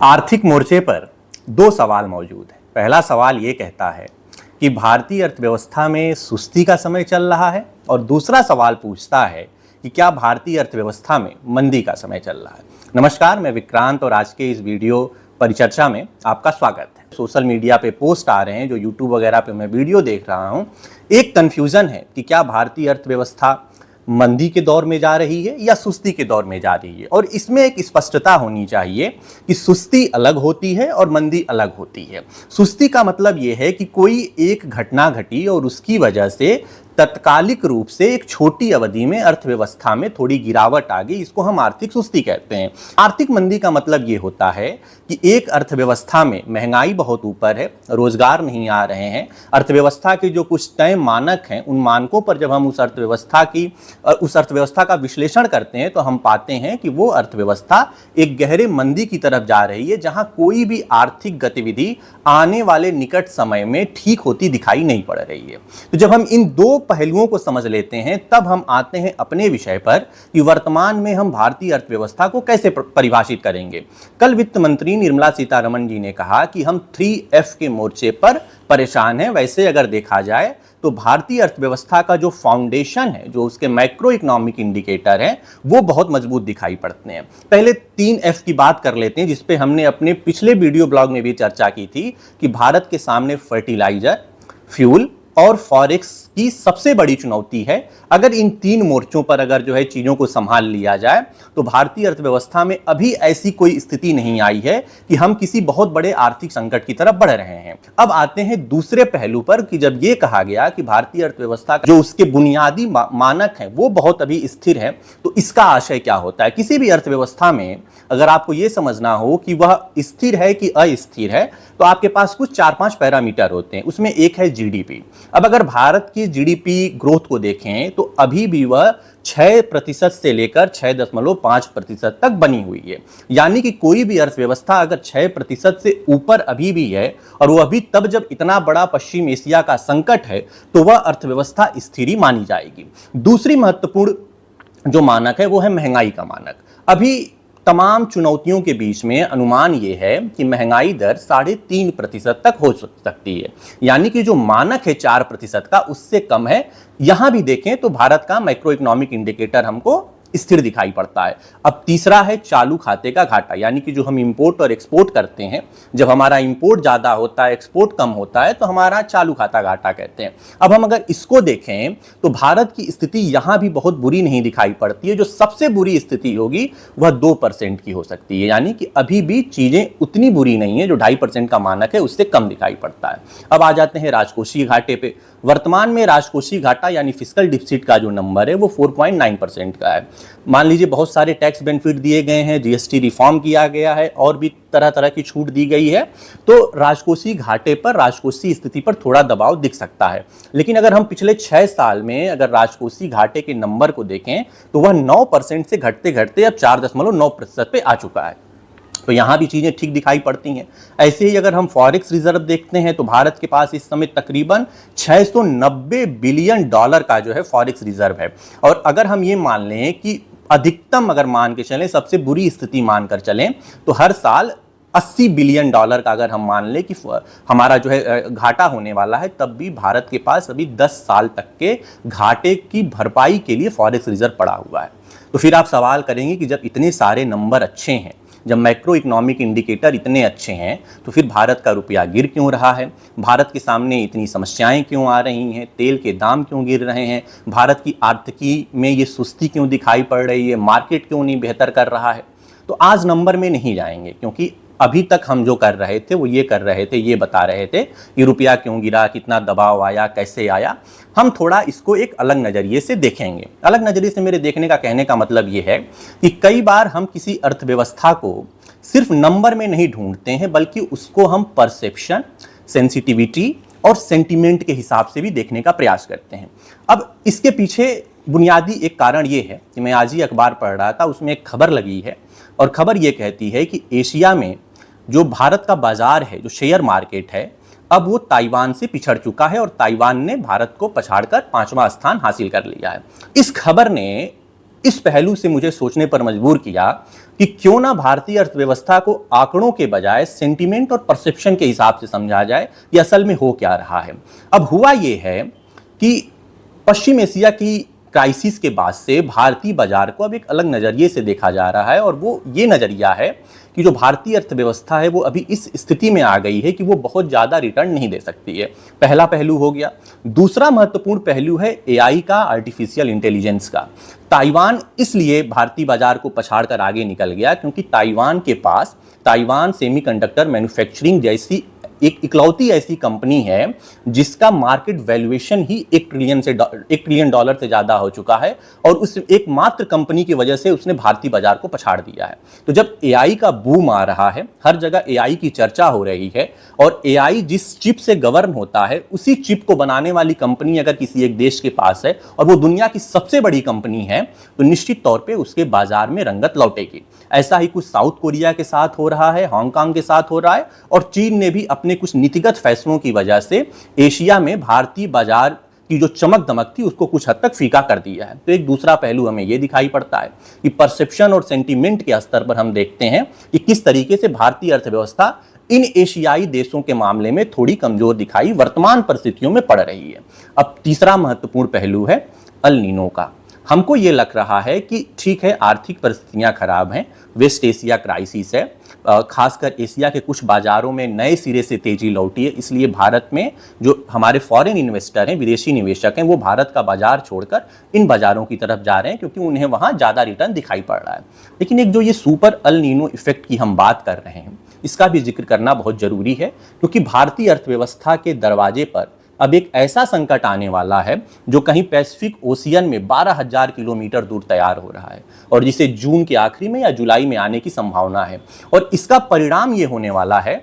आर्थिक मोर्चे पर दो सवाल मौजूद हैं। पहला सवाल ये कहता है कि भारतीय अर्थव्यवस्था में सुस्ती का समय चल रहा है, और दूसरा सवाल पूछता है कि क्या भारतीय अर्थव्यवस्था में मंदी का समय चल रहा है। नमस्कार, मैं विक्रांत और आज के इस वीडियो परिचर्चा में आपका स्वागत है। सोशल मीडिया पे पोस्ट आ रहे हैं, जो यूट्यूब वगैरह पे मैं वीडियो देख रहा हूँ, एक कन्फ्यूज़न है कि क्या भारतीय अर्थव्यवस्था मंदी के दौर में जा रही है या सुस्ती के दौर में जा रही है। और इसमें एक स्पष्टता होनी चाहिए कि सुस्ती अलग होती है और मंदी अलग होती है। सुस्ती का मतलब यह है कि कोई एक घटना घटी और उसकी वजह से तत्कालिक रूप से एक छोटी अवधि में अर्थव्यवस्था में थोड़ी गिरावट आ गई, इसको हम आर्थिक सुस्ती कहते हैं। आर्थिक मंदी का मतलब ये होता है कि एक अर्थव्यवस्था में महंगाई बहुत ऊपर है, रोजगार नहीं आ रहे हैं, अर्थव्यवस्था के जो कुछ तय मानक हैं उन मानकों पर जब हम उस अर्थव्यवस्था का विश्लेषण करते हैं तो हम पाते हैं कि वो अर्थव्यवस्था एक गहरे मंदी की तरफ जा रही है, जहां कोई भी आर्थिक गतिविधि आने वाले निकट समय में ठीक होती दिखाई नहीं पड़ रही है। तो जब हम इन दो पहलुओं को समझ लेते हैं तब हम आते हैं अपने विषय पर कि वर्तमान में हम भारतीय अर्थव्यवस्था को कैसे परिभाषित करेंगे। कल वित्त मंत्री निर्मला सीतारमण जी ने कहा कि हम 3F के मोर्चे पर परेशान हैं। वैसे अगर देखा जाए तो भारतीय अर्थव्यवस्था का जो फाउंडेशन है, जो उसके मैक्रो इकोनॉमिक इंडिकेटर हैं, वो बहुत मजबूत दिखाई पड़ते हैं। पहले 3F की बात कर लेते हैं, जिसपे हमने अपने पिछले वीडियो ब्लॉग में भी चर्चा की थी कि भारत के सामने फर्टिलाइजर, फ्यूल और फॉरेक्स की सबसे बड़ी चुनौती है। अगर इन तीन मोर्चों पर अगर जो है चीज़ों को संभाल लिया जाए तो भारतीय अर्थव्यवस्था में अभी ऐसी कोई स्थिति नहीं आई है कि हम किसी बहुत बड़े आर्थिक संकट की तरफ बढ़ रहे हैं। अब आते हैं दूसरे पहलू पर कि जब ये कहा गया कि भारतीय अर्थव्यवस्था जो उसके बुनियादी मानक हैं वो बहुत अभी स्थिर है, तो इसका आशय क्या होता है। किसी भी अर्थव्यवस्था में अगर आपको ये समझना हो कि वह स्थिर है कि अस्थिर है तो आपके पास कुछ 4-5 पैरामीटर होते हैं। उसमें एक है जीडीपी। अब अगर भारत की जीडीपी ग्रोथ को देखें तो अभी भी वह 6% से लेकर 6.5% तक बनी हुई है। यानी कि कोई भी अर्थव्यवस्था अगर 6% से ऊपर अभी भी है, और वह भी तब जब इतना बड़ा पश्चिम एशिया का संकट है, तो वह अर्थव्यवस्था स्थिर ही मानी जाएगी। दूसरी महत्वपूर्ण जो मानक है वो है महंगाई का मानक। अभी तमाम चुनौतियों के बीच में अनुमान यह है कि महंगाई दर 3.5% तक हो सकती है। यानी कि जो मानक है 4% का, उससे कम है। यहां भी देखें तो भारत का मैक्रो इकोनॉमिक इंडिकेटर हमको स्थिर दिखाई पड़ता है। अब तीसरा है चालू खाते का घाटा, यानी कि जो हम इंपोर्ट और एक्सपोर्ट करते हैं, जब हमारा इंपोर्ट ज्यादा होता है, एक्सपोर्ट कम होता है, तो हमारा चालू खाता घाटा कहते हैं। अब हम अगर इसको देखें तो भारत की स्थिति यहां भी बहुत बुरी नहीं दिखाई पड़ती है। जो सबसे बुरी स्थिति होगी वह 2% की हो सकती है। यानी कि अभी भी चीजें उतनी बुरी नहीं है, जो 2.5% का मानक है उससे कम दिखाई पड़ता है। अब आ जाते हैं राजकोषीय घाटे पे। वर्तमान में राजकोषीय घाटा यानी फिस्कल डिफिसिट का जो नंबर है वो 4.9% का है। मान लीजिए बहुत सारे टैक्स बेनिफिट दिए गए हैं, जीएसटी रिफॉर्म किया गया है और भी तरह तरह की छूट दी गई है, तो राजकोषीय घाटे पर, राजकोषीय स्थिति पर थोड़ा दबाव दिख सकता है। लेकिन अगर हम पिछले 6 साल में अगर राजकोषीय घाटे के नंबर को देखें तो वह 9% से घटते घटते अब 4.9% पे आ चुका है। तो यहां भी चीजें ठीक दिखाई पड़ती हैं। ऐसे ही अगर हम फॉरेक्स रिजर्व देखते हैं तो भारत के पास इस समय तकरीबन $690 बिलियन का जो है फॉरेक्स रिजर्व है। और अगर हम ये मान लें कि अधिकतम अगर मान के चलें, सबसे बुरी स्थिति मानकर चलें, तो हर साल $80 बिलियन का अगर हम मान लें कि हमारा जो है घाटा होने वाला है, तब भी भारत के पास अभी 10 साल तक के घाटे की भरपाई के लिए फॉरेक्स रिजर्व पड़ा हुआ है। तो फिर आप सवाल करेंगे कि जब इतने सारे नंबर अच्छे हैं, जब मैक्रो इकोनॉमिक इंडिकेटर इतने अच्छे हैं, तो फिर भारत का रुपया गिर क्यों रहा है, भारत के सामने इतनी समस्याएं क्यों आ रही हैं, तेल के दाम क्यों गिर रहे हैं, भारत की आर्थिकी में ये सुस्ती क्यों दिखाई पड़ रही है, मार्केट क्यों नहीं बेहतर कर रहा है। तो आज नंबर में नहीं जाएंगे, क्योंकि अभी तक हम जो कर रहे थे वो ये कर रहे थे, ये बता रहे थे कि रुपया क्यों गिरा, कितना दबाव आया, कैसे आया। हम थोड़ा इसको एक अलग नज़रिए से देखेंगे। अलग नज़रिए से मेरे देखने का कहने का मतलब ये है कि कई बार हम किसी अर्थव्यवस्था को सिर्फ नंबर में नहीं ढूंढते हैं, बल्कि उसको हम परसेप्शन, सेंसिटिविटी और सेंटिमेंट के हिसाब से भी देखने का प्रयास करते हैं। अब इसके पीछे बुनियादी एक कारण ये है कि मैं आज ही अखबार पढ़ रहा था, उसमें एक खबर लगी है और खबर ये कहती है कि एशिया में जो भारत का बाजार है, जो शेयर मार्केट है, अब वो ताइवान से पिछड़ चुका है और ताइवान ने भारत को पछाड़कर 5वां स्थान हासिल कर लिया है। इस खबर ने इस पहलू से मुझे सोचने पर मजबूर किया कि क्यों ना भारतीय अर्थव्यवस्था को आंकड़ों के बजाय सेंटिमेंट और परसेप्शन के हिसाब से समझा जाए कि असल में हो क्या रहा है। अब हुआ ये है कि पश्चिम एशिया की क्राइसिस के बाद से भारतीय बाजार को अब एक अलग नजरिए से देखा जा रहा है, और वो ये नजरिया है कि जो भारतीय अर्थव्यवस्था है वो अभी इस स्थिति में आ गई है कि वो बहुत ज़्यादा रिटर्न नहीं दे सकती है। पहला पहलू हो गया। दूसरा महत्वपूर्ण पहलू है एआई का, आर्टिफिशियल इंटेलिजेंस का। ताइवान इसलिए भारतीय बाजार को पछाड़ कर आगे निकल गया क्योंकि ताइवान के पास ताइवान सेमीकंडक्टर मैन्युफैक्चरिंग जैसी एक इकलौती ऐसी कंपनी है जिसका मार्केट वैल्यूएशन ही $1 ट्रिलियन से ज्यादा हो चुका है, और उस एकमात्र कंपनी की वजह से उसने भारतीय बाजार को पछाड़ दिया है। तो जब एआई का बूम आ रहा है, हर जगह एआई की चर्चा हो रही है, और एआई जिस चिप से गवर्न होता है उसी चिप को बनाने वाली कंपनी अगर किसी एक देश के पास है और वो दुनिया की सबसे बड़ी कंपनी है, तो निश्चित तौर पे उसके बाजार में रंगत लौटेगी। ऐसा ही कुछ साउथ कोरिया के साथ हो रहा है, हांगकांग के साथ हो रहा है, और चीन ने भी अपने कुछ नीतिगत फैसलों की वजह से एशिया में भारतीय बाजार की जो चमक दमक थी उसको कुछ हद तक फीका कर दिया है। तो एक दूसरा पहलू हमें यह दिखाई पड़ता है कि परसेप्शन और सेंटीमेंट के स्तर पर हम देखते हैं कि किस तरीके से भारतीय अर्थव्यवस्था इन एशियाई देशों के मामले में थोड़ी कमजोर दिखाई वर्तमान परिस्थितियों में पड़ रही है। अब तीसरा महत्वपूर्ण पहलू है अल नीनो का। हमको ये लग रहा है कि ठीक है, आर्थिक परिस्थितियां खराब हैं, वेस्ट एशिया क्राइसिस है, खासकर एशिया के कुछ बाजारों में नए सिरे से तेजी लौटी है, इसलिए भारत में जो हमारे फॉरेन इन्वेस्टर हैं, विदेशी निवेशक हैं, वो भारत का बाजार छोड़कर इन बाजारों की तरफ जा रहे हैं क्योंकि उन्हें वहां ज़्यादा रिटर्न दिखाई पड़ रहा है। लेकिन एक जो ये सुपर अल नीनो इफेक्ट की हम बात कर रहे हैं, इसका भी जिक्र करना बहुत जरूरी है क्योंकि भारतीय अर्थव्यवस्था के दरवाजे पर अब एक ऐसा संकट आने वाला है जो कहीं पैसिफिक ओशियन में 12,000 किलोमीटर दूर तैयार हो रहा है, और जिसे जून के आखिरी में या जुलाई में आने की संभावना है। और इसका परिणाम ये होने वाला है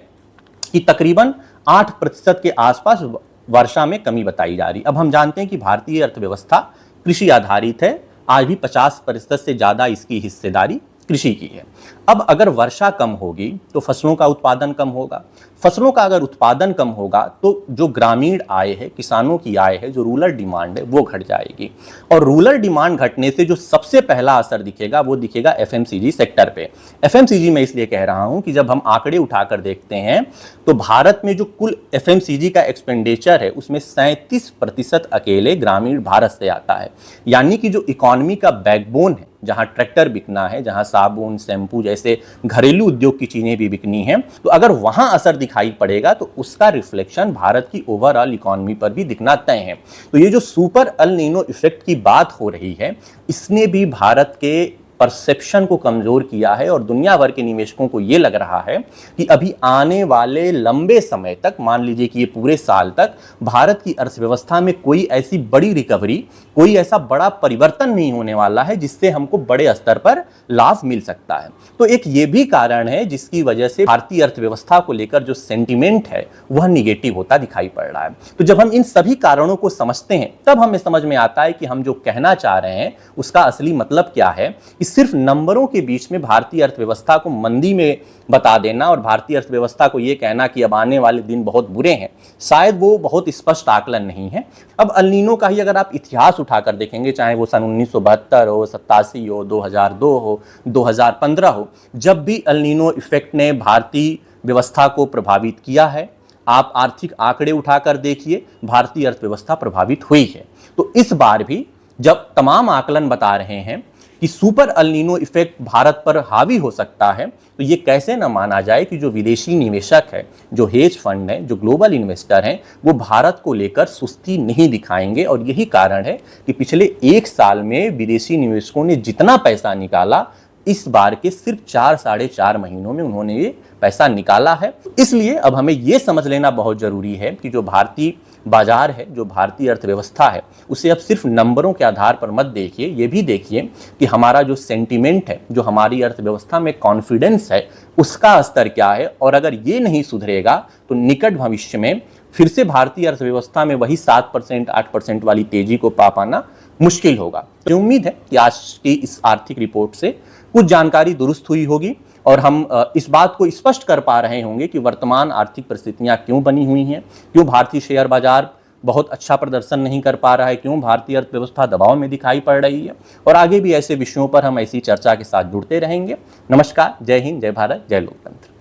कि तकरीबन 8% के आसपास वर्षा में कमी बताई जा रही। अब हम जानते हैं कि भारतीय अर्थव्यवस्था कृषि आधारित है, आज भी 50% से ज़्यादा इसकी हिस्सेदारी कृषि की है। अब अगर वर्षा कम होगी तो फसलों का उत्पादन कम होगा, फसलों का अगर उत्पादन कम होगा तो जो ग्रामीण आय है, किसानों की आय है, जो रूरल डिमांड है वो घट जाएगी, और रूरल डिमांड घटने से जो सबसे पहला असर दिखेगा वो दिखेगा एफएमसीजी सेक्टर पे। एफएमसीजी मैं इसलिए कह रहा हूं कि जब हम आंकड़े उठाकर देखते हैं तो भारत में जो कुल एफएमसीजी का एक्सपेंडिचर है उसमें 37% अकेले ग्रामीण भारत से आता है। यानी कि जो इकोनॉमी का बैकबोन है, जहां ट्रैक्टर बिकना है, जहां साबुन, शैम्पू जैसे घरेलू उद्योग की चीजें भी बिकनी हैं, तो अगर वहां असर दिखाई पड़ेगा तो उसका रिफ्लेक्शन भारत की ओवरऑल इकोनॉमी पर भी दिखना तय है। तो ये जो सुपर अल नीनो इफेक्ट की बात हो रही है, इसने भी भारत के परसेप्शन को कमजोर किया है, और दुनिया भर के निवेशकों को यह लग रहा है कि अभी आने वाले लंबे समय तक, मान लीजिए कि ये पूरे साल तक, भारत की अर्थव्यवस्था में कोई ऐसी बड़ी रिकवरी, कोई ऐसा बड़ा परिवर्तन नहीं होने वाला है जिससे हमको बड़े स्तर पर लाभ मिल सकता है। तो एक ये भी कारण है जिसकी वजह से भारतीय अर्थव्यवस्था को लेकर जो सेंटिमेंट है वह निगेटिव होता दिखाई पड़ रहा है। तो जब हम इन सभी कारणों को समझते हैं तब हमें समझ में आता है कि हम जो कहना चाह रहे हैं उसका असली मतलब क्या है। सिर्फ नंबरों के बीच में भारतीय अर्थव्यवस्था को मंदी में बता देना और भारतीय अर्थव्यवस्था को यह कहना कि अब आने वाले दिन बहुत बुरे हैं, शायद वो बहुत स्पष्ट आकलन नहीं है। अब अल नीनो का ही अगर आप इतिहास उठाकर देखेंगे, चाहे वो सन 1972 हो, 87 हो, 2002 हो, 2015 हो, जब भी अल नीनो इफेक्ट ने भारतीय व्यवस्था को प्रभावित किया है, आप आर्थिक आंकड़े उठाकर देखिए, भारतीय अर्थव्यवस्था प्रभावित हुई है। तो इस बार भी जब तमाम आकलन बता रहे हैं कि super El Nino effect Bharat पर हावी हो सकता है, तो ये कैसे न माना जाए कि जो विदेशी निवेशक है, जो हेज फंड है, जो ग्लोबल इन्वेस्टर हैं, वो भारत को लेकर सुस्ती नहीं दिखाएंगे। और यही कारण है कि पिछले 1 साल में विदेशी निवेशकों ने जितना पैसा निकाला, इस बार के सिर्फ 4-4.5 महीनों में उन्होंने ये पैसा निकाला है। इसलिए अब हमें ये समझ लेना बहुत जरूरी है कि जो भारतीय बाजार है, जो भारतीय अर्थव्यवस्था है, उसे अब सिर्फ नंबरों के आधार पर मत देखिए, ये भी देखिए कि हमारा जो सेंटीमेंट है, जो हमारी अर्थव्यवस्था में कॉन्फिडेंस है, उसका स्तर क्या है। और अगर ये नहीं सुधरेगा तो निकट भविष्य में फिर से भारतीय अर्थव्यवस्था में वही 7%, 8% वाली तेजी को पा पाना मुश्किल होगा। तो उम्मीद है कि आज की इस आर्थिक रिपोर्ट से कुछ जानकारी दुरुस्त हुई होगी और हम इस बात को स्पष्ट कर पा रहे होंगे कि वर्तमान आर्थिक परिस्थितियां क्यों बनी हुई हैं, क्यों भारतीय शेयर बाजार बहुत अच्छा प्रदर्शन नहीं कर पा रहा है, क्यों भारतीय अर्थव्यवस्था दबाव में दिखाई पड़ रही है। और आगे भी ऐसे विषयों पर हम ऐसी चर्चा के साथ जुड़ते रहेंगे। नमस्कार, जय हिंद, जय भारत, जय लोकतंत्र।